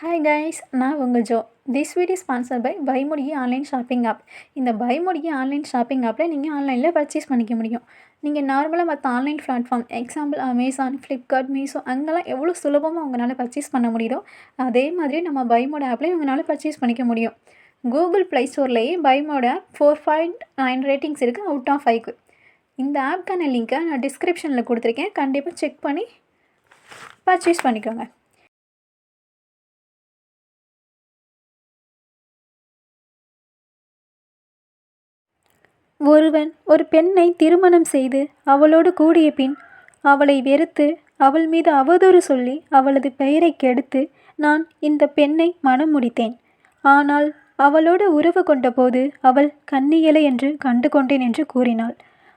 Hi guys, நான் உங்கள் Jo. This video sponsor by பைமுடிகி ஆன்லைன் ஷாப்பிங் ஆப். இந்த பைமுடிகி ஆன்லைன் ஷாப்பிங் ஆப்பில் நீங்கள் ஆன்லைனில் பர்ச்சேஸ் பண்ணிக்க முடியும். நீங்கள் நார்மலாக மற்ற online platform example Amazon, Flipkart, Meesho அங்கெல்லாம் எவ்வளோ சுலபமாக உங்களால் பர்ச்சேஸ் பண்ண முடியுதோ அதே மாதிரி நம்ம பைமோட ஆப்லேயும் உங்களால் பர்ச்சேஸ் பண்ணிக்க முடியும். கூகுள் ப்ளே ஸ்டோர்லேயே பைமோட ஆப் 4.9 ரேட்டிங்ஸ் இருக்குது அவுட் ஆஃப் 5க்கு. இந்த ஆப்க்கான லிங்க்கை நான் டிஸ்கிரிப்ஷனில் கொடுத்துருக்கேன். கண்டிப்பாக செக் பண்ணி பர்ச்சேஸ் பண்ணிக்கோங்க. ஒருவன் ஒரு பெண்ணை திருமணம் செய்து அவளோடு கூடிய பின் அவளை வெறுத்து அவள் மீது அவதூறு சொல்லி அவளது பெயரை கெடுத்து, நான் இந்த பெண்ணை மணம் முடித்தேன், ஆனால் அவளோடு உறவு கொண்டபோது அவள் கன்னியலை என்று கண்டு கொண்டேன் என்று கூறினாள்.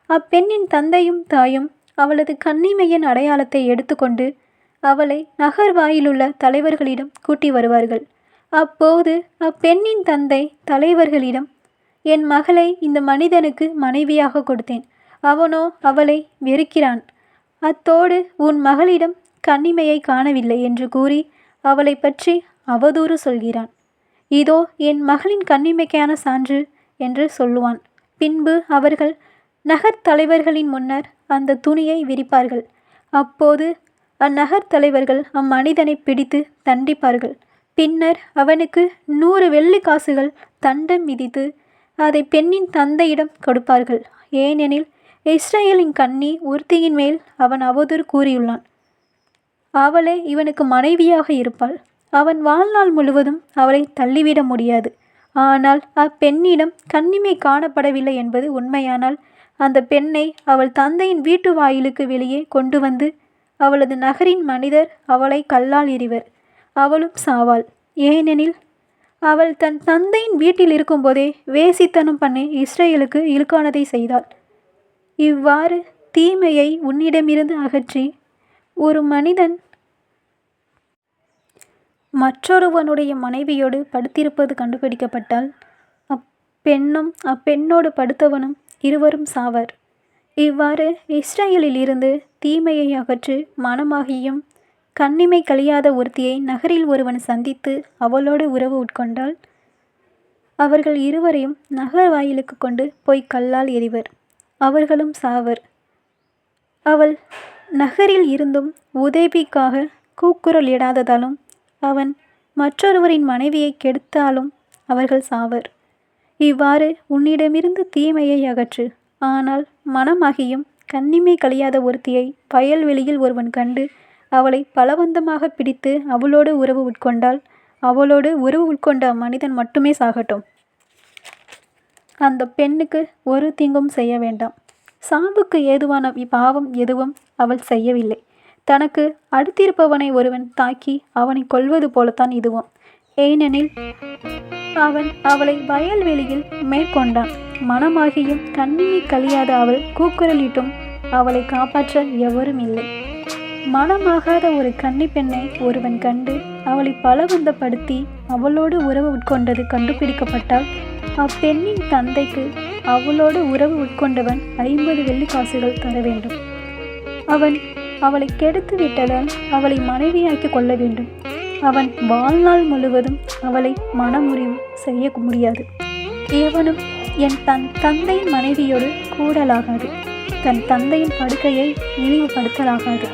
அப்பெண்ணின் தந்தையும் தாயும் அவளது கன்னிமையின் அடையாளத்தை எடுத்துக்கொண்டு அவளை நகர் வாயிலுள்ள தலைவர்களிடம் கூட்டி வருவார்கள். அப்போது அப்பெண்ணின் தந்தை தலைவர்களிடம், என் மகளை இந்த மனிதனுக்கு மனைவியாக கொடுத்தேன், அவனோ அவளை வெறுக்கிறான், அத்தோடு உன் மகளிடம் கன்னிமையை காணவில்லை என்று கூறி அவளை பற்றி அவதூறு சொல்கிறான். இதோ என் மகளின் கன்னிமைக்கான சான்று என்று சொல்லுவான். பின்பு அவர்கள் நகர் தலைவர்களின் முன்னர் அந்த துணியை விரிப்பார்கள். அப்போது அந்நகர் தலைவர்கள் அம்மனிதனை பிடித்து தண்டிப்பார்கள். பின்னர் அவனுக்கு 100 வெள்ளிக்காசுகள் தண்டம் விதித்து அதை பெண்ணின் தந்தையிடம் கொடுப்பார்கள். ஏனெனில் இஸ்ரேலின் கன்னி ஒருத்தியின் மேல் அவன் அவதூறு கூறியுள்ளான். அவளே இவனுக்கு மனைவியாக இருப்பாள். அவன் வாழ்நாள் முழுவதும் அவளை தள்ளிவிட முடியாது. ஆனால் அப்பெண்ணிடம் கன்னிமை காணப்படவில்லை என்பது உண்மையானால் அந்த பெண்ணை அவள் தந்தையின் வீட்டு வாயிலுக்கு வெளியே கொண்டு வந்து அவளது நகரின் மனிதர் அவளை கல்லால் எறிவர். அவளும் சாவாள். ஏனெனில் அவள் தன் தந்தையின் வீட்டில் இருக்கும்போதே வேசித்தனம் பண்ணி இஸ்ரேலுக்கு இழுக்கானதை செய்தாள். இவ்வாறு தீமையை உன்னிடமிருந்து அகற்றி ஒரு மனிதன் மற்றொருவனுடைய மனைவியோடு படுத்திருப்பது கண்டுபிடிக்கப்பட்டால் அப்பெண்ணும் அப்பெண்ணோடு படுத்தவனும் இருவரும் சாவர். இவ்வாறு இஸ்ரேலில் இருந்து தீமையை அகற்றி மனமாகியும் கன்னிமை கழியாத ஒருத்தியை நகரில் ஒருவன் சந்தித்து அவளோடு உறவு உட்கொண்டால் அவர்கள் இருவரையும் நகர் வாயிலுக்கு கொண்டு போய் கல்லால் எறிவர். அவர்களும் சாவர். அவள் நகரில் இருந்தும் உதவிக்காக கூக்குரல் இடாததாலும் அவன் மற்றொருவரின் மனைவியை கெடுத்தாலும் அவர்கள் சாவர். இவ்வாறு உன்னிடமிருந்து தீமையை அகற்று. ஆனால் மனமாகியும் கன்னிமை கழியாத ஒருத்தியை வயல்வெளியில் ஒருவன் கண்டு அவளை பலவந்தமாக பிடித்து அவளோடு உறவு உட்கொண்டால் அவளோடு உறவு உட்கொண்ட அம்மனிதன் மட்டுமே சாகட்டும். அந்த பெண்ணுக்கு ஒரு தீங்கும் செய்ய வேண்டாம். சாவுக்கு ஏதுவான பாவம் எதுவும் அவள் செய்யவில்லை. தனக்கு அடுத்திருப்பவனை ஒருவன் தாக்கி அவனை கொல்வது போலத்தான் இதுவும். ஏனெனில் அவன் அவளை வயல்வெளியில் மேற்கொண்டான். மனமாகியும் கன்னிமை கழியாத அவள் கூக்குரலிட்டும் அவளை காப்பாற்ற எவரும் இல்லை. மனமாகாத ஒரு கன்னி பெண்ணை ஒருவன் கண்டு அவளை பலவந்தப்படுத்தி அவளோடு உறவு உட்கொண்டது கண்டுபிடிக்கப்பட்டால் அப்பெண்ணின் தந்தைக்கு அவளோடு உறவு உட்கொண்டவன் 50 வெள்ளிக்காசுகள் தர வேண்டும். அவன் அவளை கெடுத்து விட்டதால் அவளை மனைவியாக்கி கொள்ள வேண்டும். அவன் வாழ்நாள் முழுவதும் அவளை மனமுறிவு செய்ய முடியாது. எவனும் தன் தந்தையின் மனைவியோடு கூடலாகாது, தன் தந்தையின் படுக்கையை இழிவுபடுத்தலாகாது.